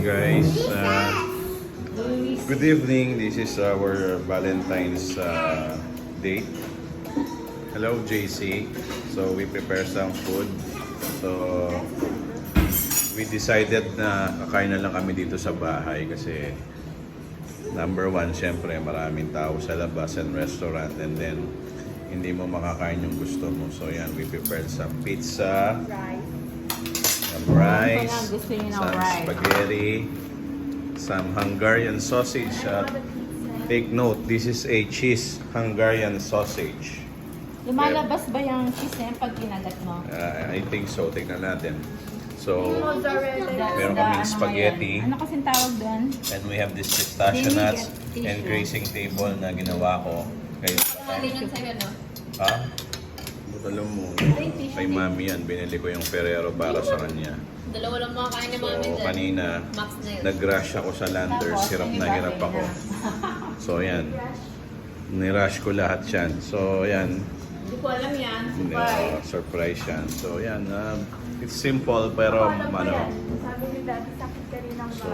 guys. Good evening. This is our Valentine's date. Hello JC. So we prepare some food. So we decided na kakain na lang kami dito sa bahay kasi number one, syempre maraming tao sa labas and restaurant, and then hindi mo makakain yung gusto mo. So yan, we prepared some pizza, some rice, some spaghetti, some Hungarian sausage. Take note, this is a cheese Hungarian sausage. Lumalabas ba yung cheese na pag kinagat mo? I think so. Tignan natin. So, meron That's kaming the, spaghetti. Ano kasing tawag doon? And we have this pistachio nuts and grazing table na ginawa ko. Kay ha? Alam mo, kay mami yan. Binili ko yung Ferrero para sa kanya. Dalawa lang makakain ni mami So, dyan. kanina, Max na yun. nag-rush ako sa Landers. Hirap na hirap ako. So, yan. Nirush ko lahat yan. So, yan. Hindi ko alam yan. Surprise yan. So, yan. It's simple pero ano. Sabi ni Daddy, sakit ka rin ng So,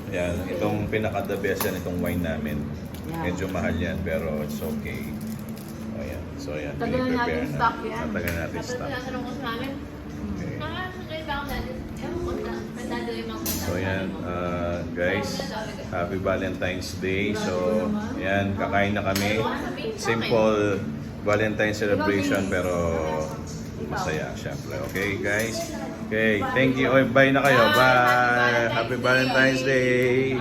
yan. Itong pinaka-the best yan, itong wine namin. Medyo mahal yan pero it's okay. O, yan. So, yan. Tagal na natin stock yan. Tagal natin Tapos stock. tinatanong ko sa namin, Okay. nakakasagay ba ako dati? Ewan ko na, mandado yung mga So, yan. Guys, happy Valentine's Day. So, yan. Kakain na kami. Simple Valentine's celebration pero masaya, syempre. Okay, guys? Okay, thank you. Oy, bye na kayo. Bye! Happy Valentine's Day!